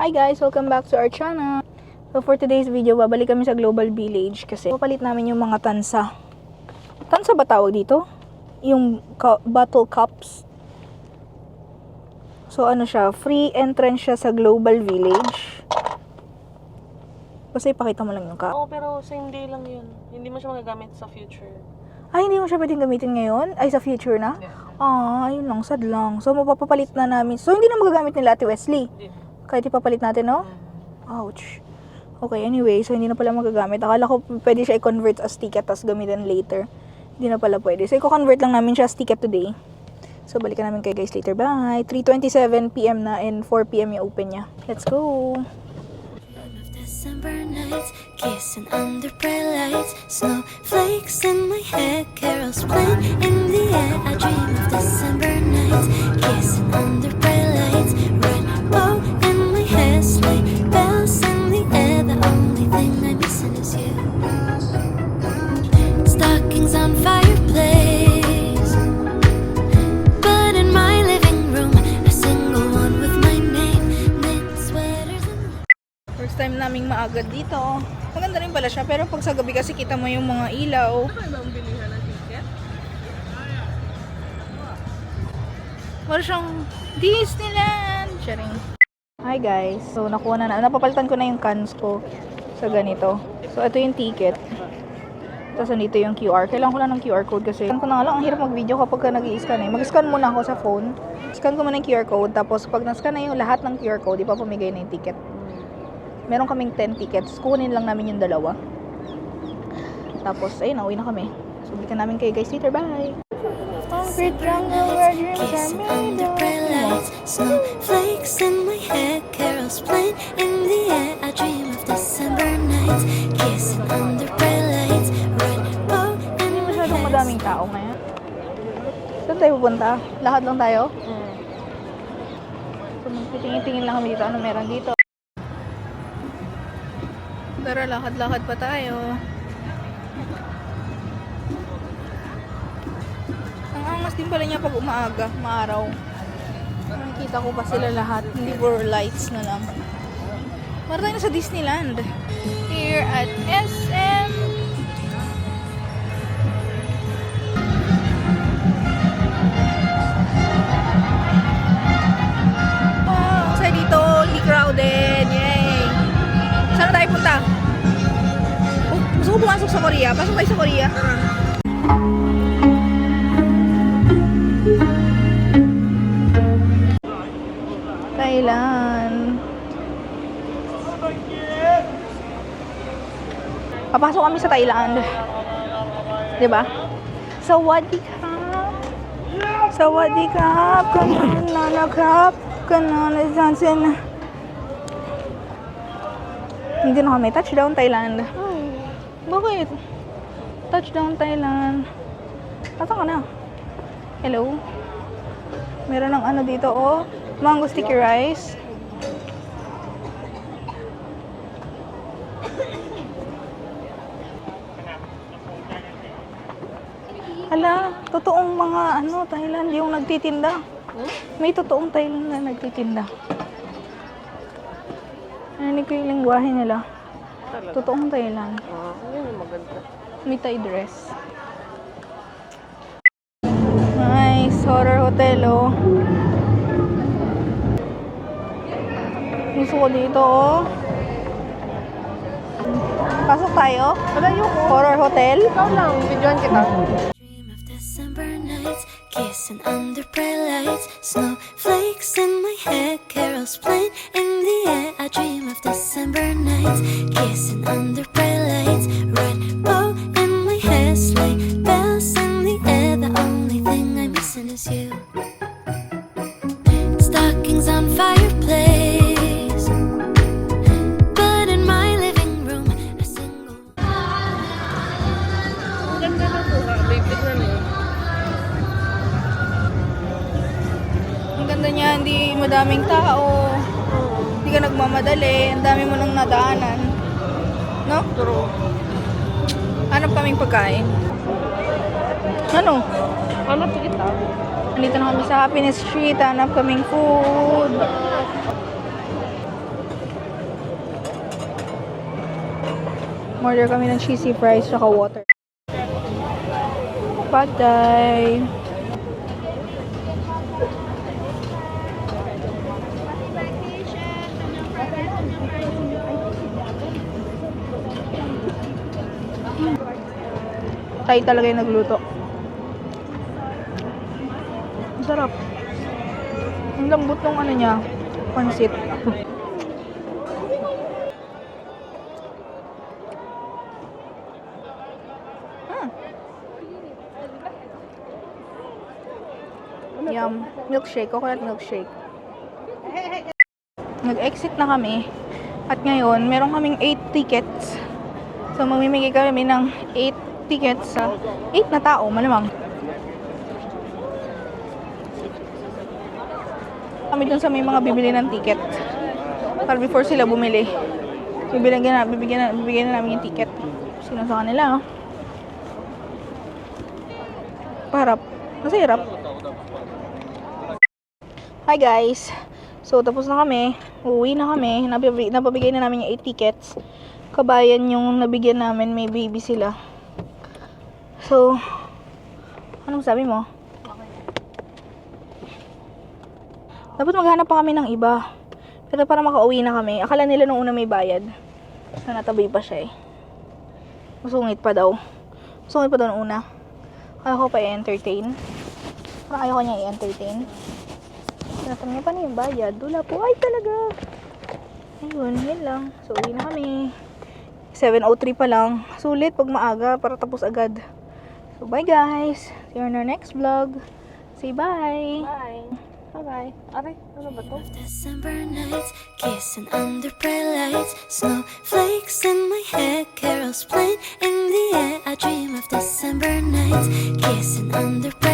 Hi guys! Welcome back to our channel. So for today's video, babalik kami sa Global Village kasi papalit namin yung mga tansa. Tansa ba tawag dito? Yung bottle cups. So ano siya, free entrance siya sa Global Village. Basta ipakita mo lang yung cup. Oo, pero same day lang yun. Hindi mo siya magagamit sa future. Ay, hindi mo siya pwedeng gamitin ngayon? Ay, sa future na? Ah, ayun lang, sad lang. So mapapapalit na namin. So hindi na magagamit nila Ate Wesley? Kahit ipapalit natin, no? Ouch. Okay, anyway, so hindi na pala magagamit. Akala ko pwede siya i-convert as ticket tapos gamitin later. Hindi na pala pwede. So, i-convert lang namin siya as ticket today. So, balikan namin kayo guys later. Bye! 3:27 PM na and 4 PM yung open niya. Let's go! December nights, kissing under bright lights, snowflakes in my head, carols playing in the air. I dream of December nights, kissing under bright lights, rainbow in my hair, sleigh bells in the air. The only thing I'm missing is you. Stockings on fireplace, but in my living room, a single one with my name, knit sweaters and First time naming maagad dito. Maganda rin pala siya, pero pag sa gabi kasi kita mo yung mga ilaw. Ano ba ang bilihan ng ticket? Wala siyang Disneyland! Charing. Hi guys. So, nakuha na. Napapalitan ko na yung cans ko sa ganito. So, ito yung ticket. Tapos, nandito yung QR. Kailangan ko lang ng QR code kasi ko na nga lang, ang hirap mag-video kapag ka nag-i-scan eh. Mag-scan muna ako sa phone. Scan ko muna yung QR code. Tapos, pag na-scan na yung lahat ng QR code, ipapamigay na yung ticket. Meron kaming 10 tickets. Kukunin lang namin yung dalawa. Tapos, ayun, nauwi na kami. So, balikan namin kayo guys later. Bye! Concrete jungle where dreams are kissing made under bright lights, snowflakes in my hair, carols playing in the air. I dream of December nights, kissing under bright lights, rainbow in my Masyadong hair. madaming tao ngayon. Saan tayo pupunta? Lahat lang tayo? So, magtitingin-tingin lang kami dito. Ano meron dito? Tara, lakad-lakad pa tayo. Ang angas din pala niya pag umaaga, maaraw. Nakikita ko pa sila lahat. Hindi puro lights na lang. Para tayo na sa Disneyland. Here at SM. Wow, sa dito, hindi crowded. Yay! Saan tayo punta? Oh, gusto ko pumasok sa Korea. Pasok tayo sa Korea. Thailand. Papasok kami sa Thailand. 'Di ba? Sawadee-krap. Sawadee-krap. Kanana-krap. Kanana-sansen. Hindi na kami. Touchdown Thailand. Bakit? Touchdown Thailand. Asa ka na? Hello? Meron ng ano dito, oh. Mango sticky rice. Hala, totoong mga ano, Thailand yung nagtitinda. May totoong Thailand na nagtitinda. Narinig ko yung lingwahe nila. Totoong Thailand. Yun yung maganda. May Thai dress. Nice. Horror hotel, oh. Gusto ko dito, oh. Pasok tayo. Horror hotel. Ikaw lang, videoan kita. Dream of December nights, kissing under bright lights, snowflakes in my hair, carols playing in the air. I dream of December nights, kissing under bright lights, rainbow in my hair, sleigh bells in the air. The only thing I'm missing is you. Stockings on fireplace, but in my living room, a single. Ganda na po ka. Baby na niya. Ang ganda niya, hindi madaming tao. Hindi ka nagmamadali. Ang dami mo nang nadaanan. No? True. Hanap kaming pagkain. Ano? Ano pa kita? Nandito na kami sa Happiness Street. Hanap kaming food. Order kami ng cheesy fries tsaka water. Pad Thai. Thai talaga yung nagluto. Ang sarap. Ang lambot ng ano niya, pansit. Yum. Milkshake. Coconut milkshake. Nag-exit na kami. At ngayon, meron kaming 8 tickets. So, mamimigay kami ng 8 tickets sa 8 na tao, malamang. Kami dun sa may mga bibili ng ticket. Para before sila bumili. Bibigyan na namin yung ticket. Sino sa kanila, no? Parap. Masahirap. Hi guys. So, tapos na kami. Uuwi na kami. Napabigay na namin yung 8 tickets. Kabayan yung nabigyan namin. May baby sila. So, anong sabi mo? Dapat maghanap pa kami ng iba. Pero para makauwi na kami. Akala nila nung una may bayad. So, natabi pa siya eh. Masungit pa daw. Masungit pa daw nung una. Ayaw ko pa i-entertain. Parang ayaw ko niya i-entertain. Tinatanong niya pa na yung bayad. Wala po. Ay talaga. Ayun, yun lang. So, uwi na kami. 7:03 pa lang. Sulit pag maaga para tapos agad. So, bye guys. See you in our next vlog. Say bye. Bye. Bye-bye. Aray, ano ba to? December nights, kissing under bright lights, snowflakes in my head, carols playing in the air. I dream of December nights, kissing under bright